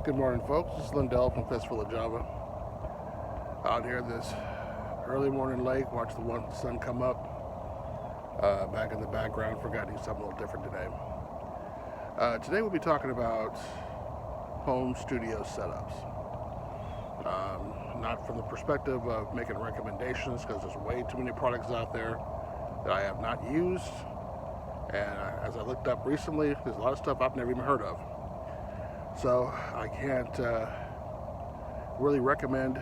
Good morning, folks. This is Lindell from Fistful of Java. Out here this early morning lake, watch the sun come up. Back in the background, forgot to do something a little different today. Today we'll be talking about home studio setups. Not from the perspective of making recommendations, because there's way too many products out there that I have not used. And as I looked up recently, there's a lot of stuff I've never even heard of. So I can't really recommend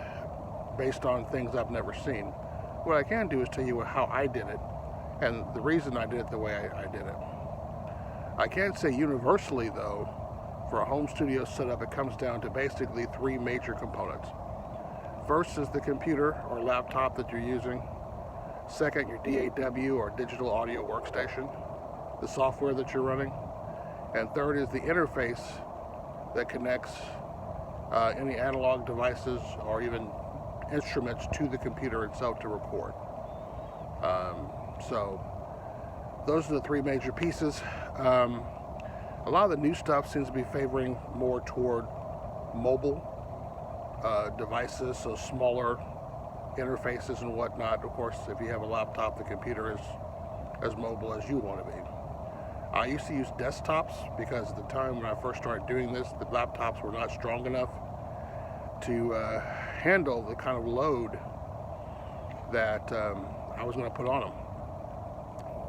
based on things I've never seen. What I can do is tell you how I did it and the reason I did it the way I did it. I can't say universally, though, for a home studio setup, it comes down to basically three major components. First is the computer or laptop that you're using. Second, your DAW or digital audio workstation, the software that you're running. And third is the interface that connects any analog devices or even instruments to the computer itself to record. So those are the three major pieces. A lot of the new stuff seems to be favoring more toward mobile devices, so smaller interfaces and whatnot. Of course, if you have a laptop, the computer is as mobile as you want to be. I used to use desktops because at the time when I first started doing this, the laptops were not strong enough to handle the kind of load that I was going to put on them.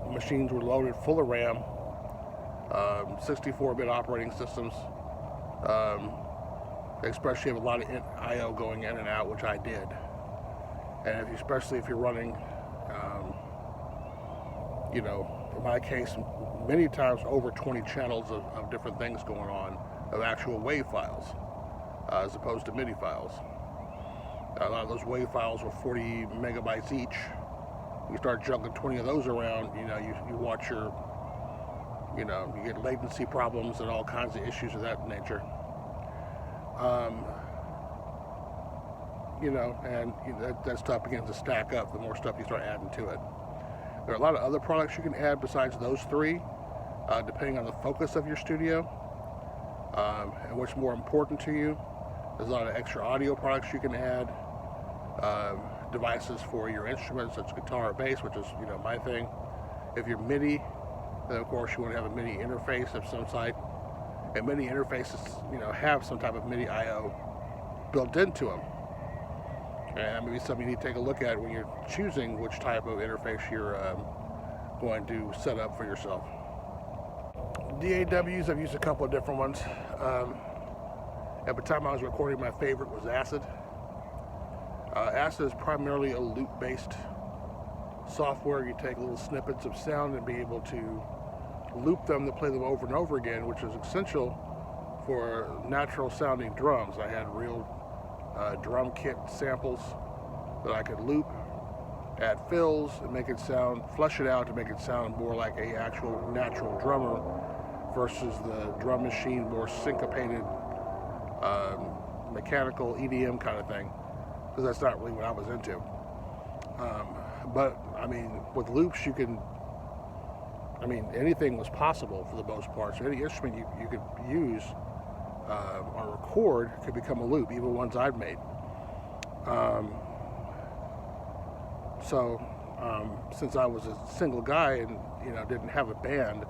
The machines were loaded full of RAM, 64-bit operating systems, especially have a lot of I/O going in and out, which I did. And especially if you're running, in my case, many times over 20 channels of different things going on, of actual WAV files, as opposed to MIDI files. A lot of those WAV files were 40 megabytes each. You start juggling 20 of those around, you watch your, you get latency problems and all kinds of issues of that nature. That stuff begins to stack up the more stuff you start adding to it. There are a lot of other products you can add besides those three, depending on the focus of your studio and what's more important to you. There's a lot of extra audio products you can add, devices for your instruments, such as guitar or bass, which is my thing. If you're MIDI, then of course you want to have a MIDI interface of some site, and MIDI interfaces have some type of MIDI I/O built into them. And maybe something you need to take a look at when you're choosing which type of interface you're going to set up for yourself. DAWs, I've used a couple of different ones. At the time I was recording, my favorite was Acid. Acid is primarily a loop-based software. You take little snippets of sound and be able to loop them to play them over and over again, which is essential for natural sounding drums. I had real drum kit samples that I could loop, add fills, and make it sound, flush it out to make it sound more like a actual natural drummer versus the drum machine, more syncopated, mechanical EDM kind of thing, because that's not really what I was into. But I mean, with loops, anything was possible for the most part. So any instrument you could use or record could become a loop, even ones I've made. Since I was a single guy and didn't have a band,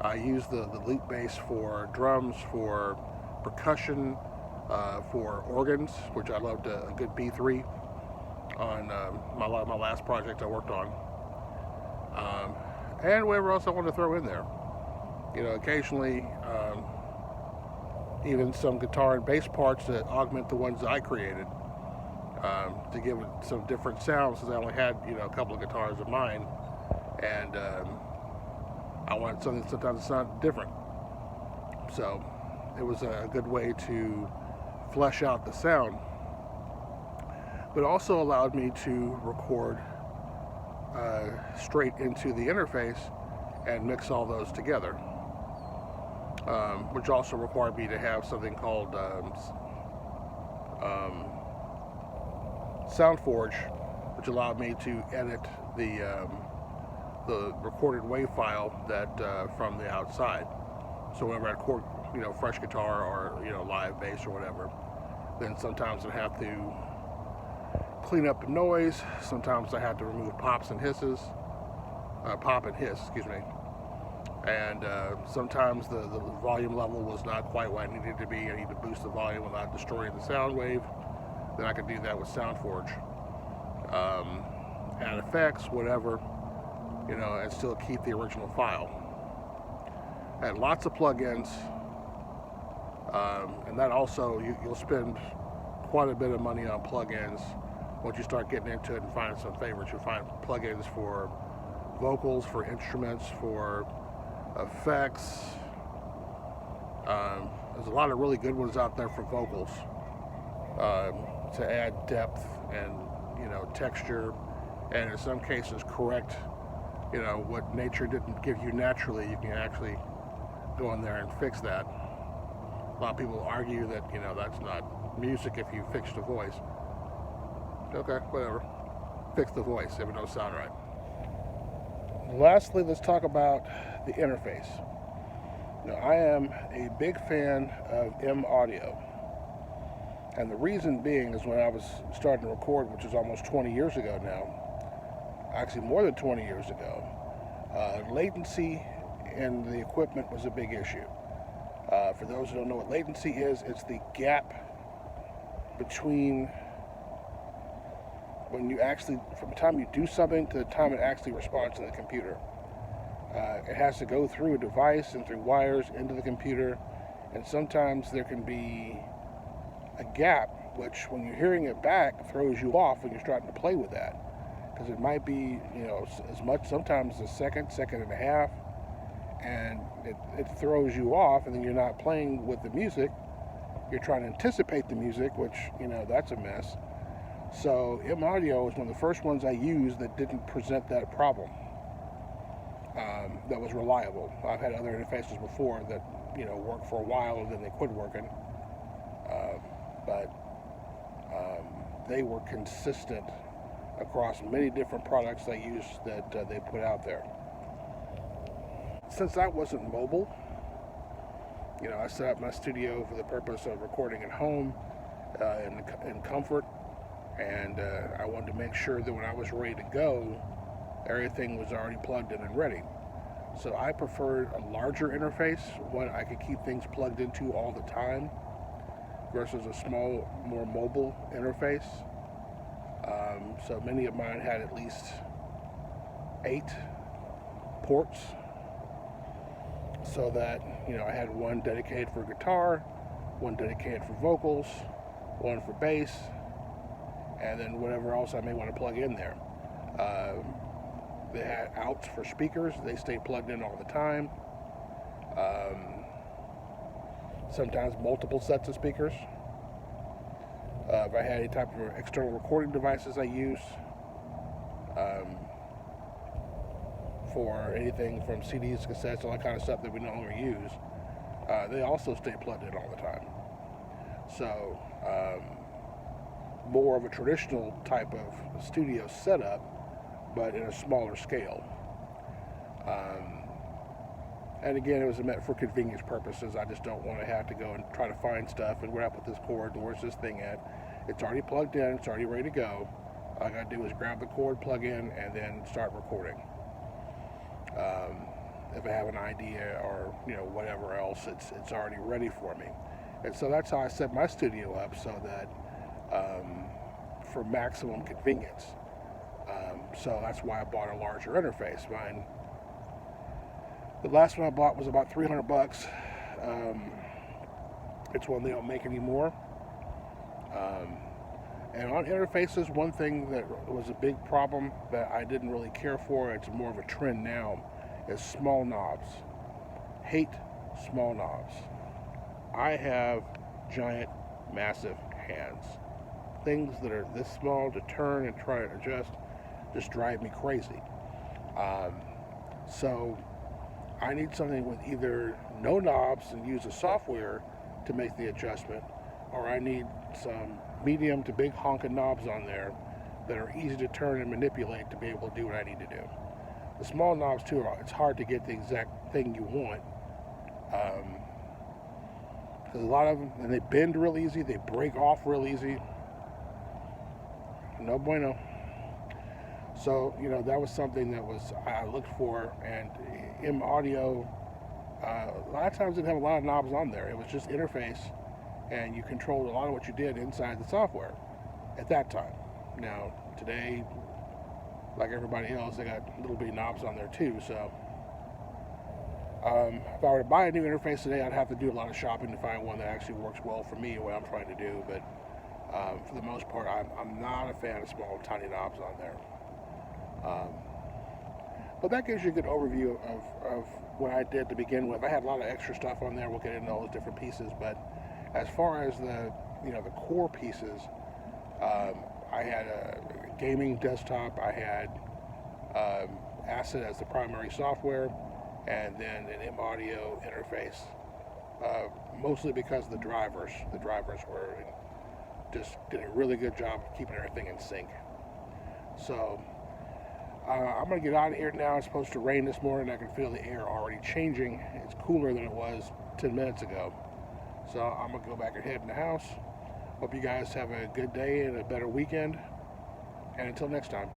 I used the loop bass for drums, for percussion, for organs, which I loved a good B3 on my last project I worked on, and whatever else I wanted to throw in there. Occasionally. Even some guitar and bass parts that augment the ones that I created, to give it some different sounds, since I only had a couple of guitars of mine, and I wanted something sometimes to sound different. So it was a good way to flesh out the sound, but also allowed me to record straight into the interface and mix all those together. Which also required me to have something called SoundForge, which allowed me to edit the recorded WAV file that from the outside. So whenever I fresh guitar or live bass or whatever. Then sometimes I have to clean up the noise. Sometimes I have to remove pop and hiss, excuse me. And sometimes the volume level was not quite what I needed to be. I need to boost the volume without destroying the sound wave. Then I can do that with SoundForge. Add effects, whatever, and still keep the original file. I had lots of plugins, and that also, you'll spend quite a bit of money on plugins once you start getting into it and finding some favorites. You'll find plugins for vocals, for instruments, for effects. There's a lot of really good ones out there for vocals, to add depth and texture, and in some cases correct what nature didn't give you naturally. You can actually go in there and fix that. A lot of people argue that that's not music if you fix the voice. Okay, whatever. Fix the voice if it don't sound right. Lastly, let's talk about the interface. Now, I am a big fan of M-Audio. And the reason being is when I was starting to record, which is almost 20 years ago now, actually more than 20 years ago, latency in the equipment was a big issue. For those who don't know what latency is, it's the gap between when you actually, from the time you do something to the time it actually responds to the computer. It has to go through a device and through wires into the computer, and sometimes there can be a gap, which when you're hearing it back throws you off when you're starting to play with that, because it might be as much, sometimes a second and a half, and it throws you off, and then you're not playing with the music. You're trying to anticipate the music, which that's a mess. So M-Audio was one of the first ones I used that didn't present that problem. That was reliable. I've had other interfaces before that worked for a while and then they quit working. But they were consistent across many different products they used that they put out there. Since I wasn't mobile, I set up my studio for the purpose of recording at home in comfort, and I wanted to make sure that when I was ready to go, everything was already plugged in and ready. So I preferred a larger interface, one I could keep things plugged into all the time, versus a small, more mobile interface. So many of mine had at least 8 ports, so that I had one dedicated for guitar, one dedicated for vocals, one for bass, and then whatever else I may want to plug in there. They had outs for speakers. They stayed plugged in all the time. Sometimes multiple sets of speakers. If I had any type of external recording devices I use, for anything from CDs, cassettes, all that kind of stuff that we no longer use, they also stay plugged in all the time. So more of a traditional type of studio setup, but in a smaller scale. And again, it was meant for convenience purposes. I just don't want to have to go and try to find stuff and where I put this cord and where's this thing at. It's already plugged in, it's already ready to go. All I gotta do is grab the cord, plug in, and then start recording. If I have an idea or whatever else, it's already ready for me. And so that's how I set my studio up, so that for maximum convenience. So that's why I bought a larger interface. The last one I bought was about $300. It's one they don't make anymore. And on interfaces, one thing that was a big problem that I didn't really care for, it's more of a trend now, is small knobs. Hate small knobs. I have giant, massive hands. Things that are this small to turn and try to adjust just drive me crazy. So I need something with either no knobs and use a software to make the adjustment, or I need some medium to big honking knobs on there that are easy to turn and manipulate to be able to do what I need to do. The small knobs too, it's hard to get the exact thing you want. A lot of them, and they bend real easy, they break off real easy. No bueno. So, that was something that I looked for, and M Audio, a lot of times didn't have a lot of knobs on there. It was just interface, and you controlled a lot of what you did inside the software at that time. Now, today, like everybody else, they got little bitty knobs on there too, so if I were to buy a new interface today, I'd have to do a lot of shopping to find one that actually works well for me and what I'm trying to do, but for the most part, I'm not a fan of small, tiny knobs on there. But that gives you a good overview of what I did to begin with. I had a lot of extra stuff on there. We'll get into all those different pieces, but as far as the core pieces, I had a gaming desktop. I had Acid as the primary software, and then an M Audio interface. Mostly because of the drivers. The drivers just did a really good job of keeping everything in sync. So I'm going to get out of here now. It's supposed to rain this morning. I can feel the air already changing. It's cooler than it was 10 minutes ago. So I'm going to go back and head in the house. Hope you guys have a good day and a better weekend. And until next time.